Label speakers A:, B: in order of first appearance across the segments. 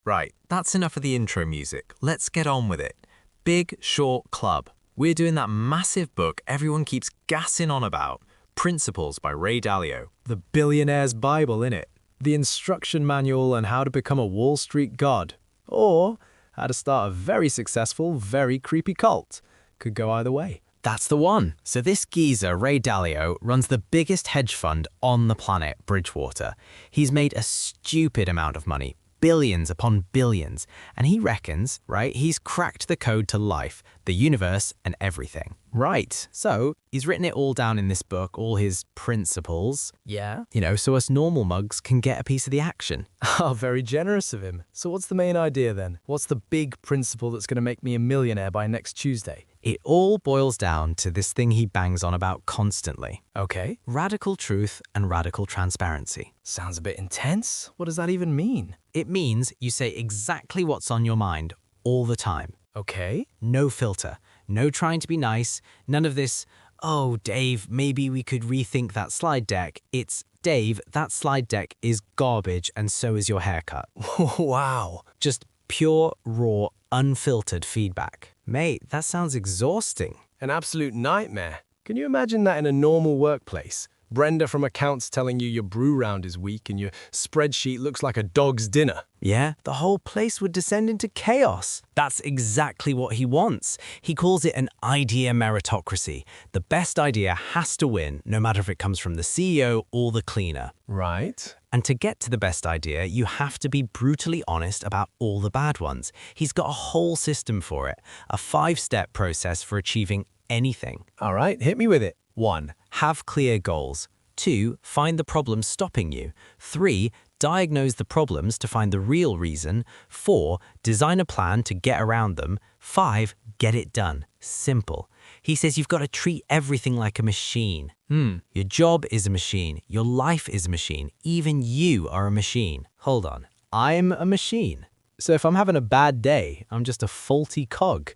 A: Right, that's enough of the intro music. Let's get on with it. Big Short Club. We're doing that massive book everyone keeps gassing on about. Principles by Ray Dalio.
B: The billionaire's Bible, innit? The instruction manual on how to become a Wall Street god. Or how to start a very successful, very creepy cult. Could go either way.
C: That's the one. So this geezer, Ray Dalio, runs the biggest hedge fund on the planet, Bridgewater. He's made a stupid amount of money, billions upon billions, and he reckons, right, he's cracked the code to life, the universe, and everything. Right, so he's written it all down in this book, all his principles.
B: Yeah?
C: So us normal mugs can get a piece of the action.
B: Oh, very generous of him. So what's the main idea then? What's the big principle that's going to make me a millionaire by next Tuesday?
C: It all boils down to this thing he bangs on about constantly.
B: Okay.
C: Radical truth and radical transparency.
B: Sounds a bit intense. What does that even mean?
C: It means you say exactly what's on your mind all the time.
B: Okay.
C: No filter, no trying to be nice, none of this, oh, Dave, maybe we could rethink that slide deck. It's, Dave, that slide deck is garbage and so is your haircut.
B: Wow.
C: Just pure, raw, unfiltered feedback. Mate, that sounds exhausting.
B: An absolute nightmare. Can you imagine that in a normal workplace? Brenda from accounts telling you your brew round is weak and your spreadsheet looks like a dog's dinner.
C: Yeah, the whole place would descend into chaos. That's exactly what he wants. He calls it an idea meritocracy. The best idea has to win, no matter if it comes from the CEO or the cleaner.
B: Right.
C: And to get to the best idea, you have to be brutally honest about all the bad ones. He's got a whole system for it, a 5-step process for achieving anything.
B: All right, hit me with it.
C: 1. Have clear goals. 2. Find the problems stopping you. 3. Diagnose the problems to find the real reason. 4. Design a plan to get around them. 5. Get it done. Simple. He says you've got to treat everything like a machine. Your job is a machine. Your life is a machine. Even you are a machine. Hold on. I'm a machine.
B: So if I'm having a bad day, I'm just a faulty cog.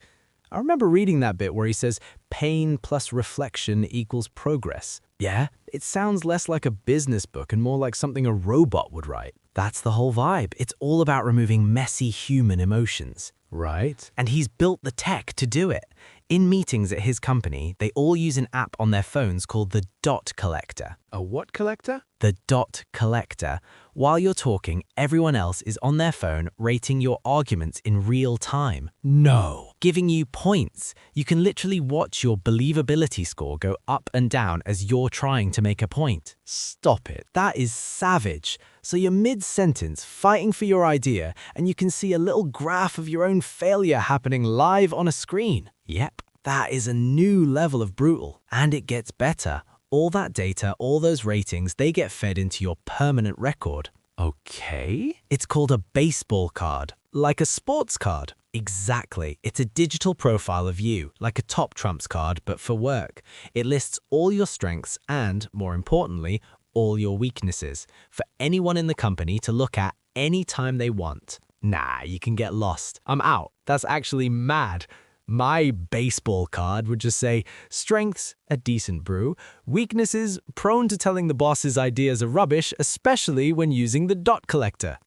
B: I remember reading that bit where he says pain plus reflection equals progress.
C: Yeah?
B: It sounds less like a business book and more like something a robot would write.
C: That's the whole vibe. It's all about removing messy human emotions.
B: Right.
C: And he's built the tech to do it. In meetings at his company, they all use an app on their phones called the Dot Collector.
B: A what collector?
C: The Dot Collector. While you're talking, everyone else is on their phone rating your arguments in real time.
B: No.
C: Giving you points. You can literally watch your believability score go up and down as you're trying to make a point.
B: Stop it. That is savage. So you're mid-sentence fighting for your idea and you can see a little graph of your own failure happening live on a screen.
C: Yep.
B: That is a new level of brutal.
C: And it gets better. All that data, all those ratings, they get fed into your permanent record.
B: Okay.
C: It's called a baseball card.
B: Like a sports card.
C: Exactly. It's a digital profile of you, like a top trumps card, but for work. It lists all your strengths and, more importantly, all your weaknesses for anyone in the company to look at any time they want.
B: Nah, you can get lost. I'm out. That's actually mad. My baseball card would just say, strengths, a decent brew, weaknesses, prone to telling the boss his ideas are rubbish, especially when using the Dot Collector.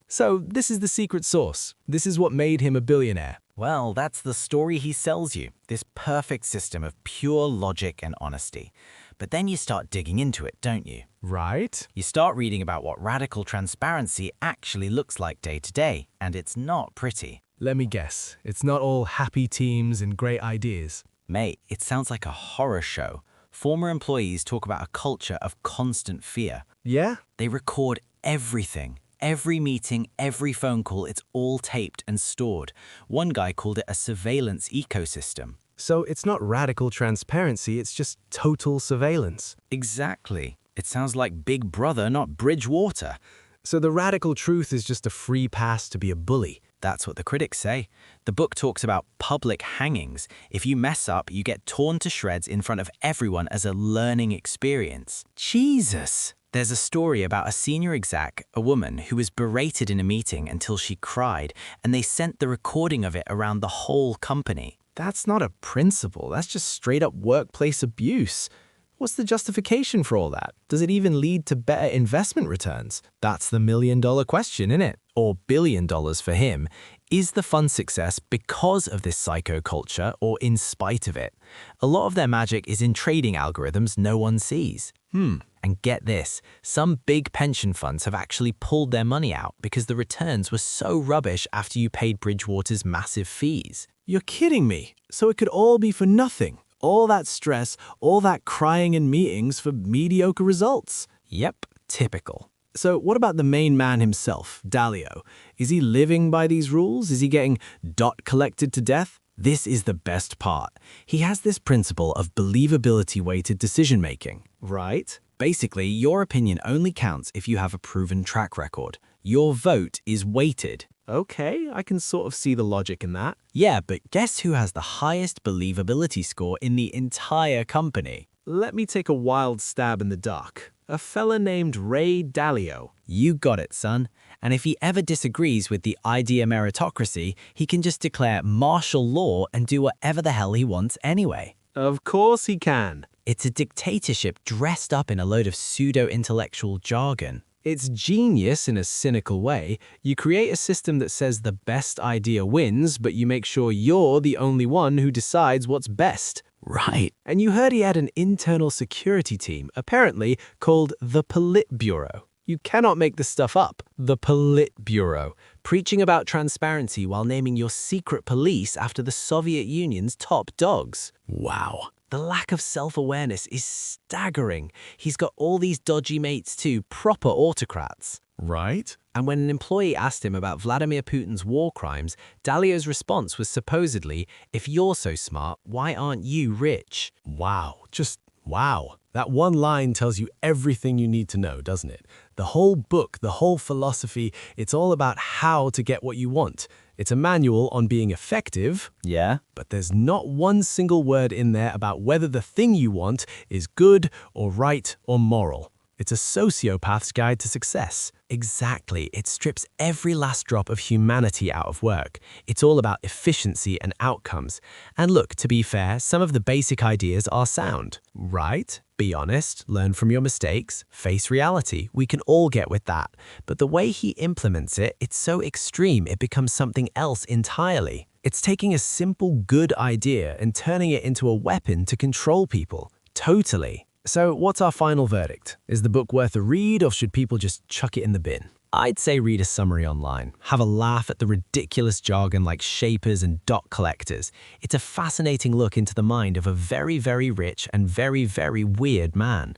B: So this is the secret sauce. This is what made him a billionaire.
C: Well, that's the story he sells you, this perfect system of pure logic and honesty. But then you start digging into it, don't you?
B: Right?
C: You start reading about what radical transparency actually looks like day to day, and it's not pretty.
B: Let me guess, it's not all happy teams and great ideas.
C: Mate, it sounds like a horror show. Former employees talk about a culture of constant fear.
B: Yeah?
C: They record everything. Every meeting, every phone call, it's all taped and stored. One guy called it a surveillance ecosystem.
B: So it's not radical transparency, it's just total surveillance.
C: Exactly. It sounds like Big Brother, not Bridgewater.
B: So the radical truth is just a free pass to be a bully.
C: That's what the critics say. The book talks about public hangings. If you mess up, you get torn to shreds in front of everyone as a learning experience. Jesus! There's a story about a senior exec, a woman, who was berated in a meeting until she cried, and they sent the recording of it around the whole company.
B: That's not a principle, that's just straight up workplace abuse. What's the justification for all that? Does it even lead to better investment returns? That's the million-dollar question, isn't it? Or $1 billion for him. Is the fund success because of this psycho culture or in spite of it? A lot of their magic is in trading algorithms no one sees. And get this, some big pension funds have actually pulled their money out because the returns were so rubbish after you paid Bridgewater's massive fees.
D: You're kidding me. So it could all be for nothing. All that stress, all that crying in meetings for mediocre results.
B: Yep, typical.
D: So what about the main man himself, Dalio? Is he living by these rules? Is he getting dot collected to death? This is the best part. He has this principle of believability-weighted decision-making.
B: Right?
D: Basically, your opinion only counts if you have a proven track record. Your vote is weighted.
B: Okay, I can sort of see the logic in that.
D: Yeah, but guess who has the highest believability score in the entire company?
B: Let me take a wild stab in the dark. A fella named Ray Dalio.
D: You got it, son. And if he ever disagrees with the idea meritocracy, he can just declare martial law and do whatever the hell he wants anyway.
B: Of course he can.
D: It's a dictatorship dressed up in a load of pseudo-intellectual jargon.
B: It's genius in a cynical way. You create a system that says the best idea wins, but you make sure you're the only one who decides what's best.
D: Right.
B: And you heard he had an internal security team, apparently called the Politburo. You cannot make this stuff up. The Politburo, preaching about transparency while naming your secret police after the Soviet Union's top dogs.
D: Wow.
B: The lack of self-awareness is staggering. He's got all these dodgy mates too, proper autocrats.
D: Right?
B: And when an employee asked him about Vladimir Putin's war crimes, Dalio's response was supposedly, "If you're so smart, why aren't you rich?"
D: Wow. Just wow. That one line tells you everything you need to know, doesn't it? The whole book, the whole philosophy, it's all about how to get what you want. It's a manual on being effective,
B: Yeah.
D: but there's not one single word in there about whether the thing you want is good or right or moral. It's a sociopath's guide to success. Exactly. It strips every last drop of humanity out of work. It's all about efficiency and outcomes. And look, to be fair, some of the basic ideas are sound. Right? Be honest, learn from your mistakes, face reality. We can all get with that. But the way he implements it, it's so extreme it becomes something else entirely. It's taking a simple good idea and turning it into a weapon to control people. Totally. So what's our final verdict? Is the book worth a read or should people just chuck it in the bin? I'd say read a summary online. Have a laugh at the ridiculous jargon like shapers and dot collectors. It's a fascinating look into the mind of a very, very rich and very, very weird man.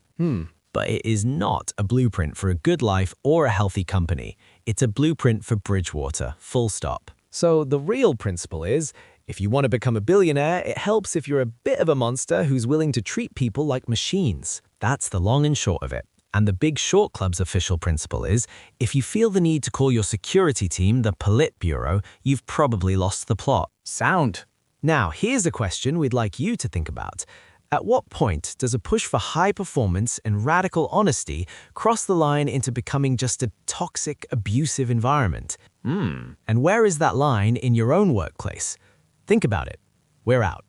D: But it is not a blueprint for a good life or a healthy company. It's a blueprint for Bridgewater, full stop.
B: So the real principle is, if you want to become a billionaire, it helps if you're a bit of a monster who's willing to treat people like machines.
D: That's the long and short of it. And the Big Short Club's official principle is, if you feel the need to call your security team the Politburo, you've probably lost the plot.
B: Sound. Now, here's a question we'd like you to think about. At what point does a push for high performance and radical honesty cross the line into becoming just a toxic, abusive environment? And where is that line in your own workplace? Think about it. We're out.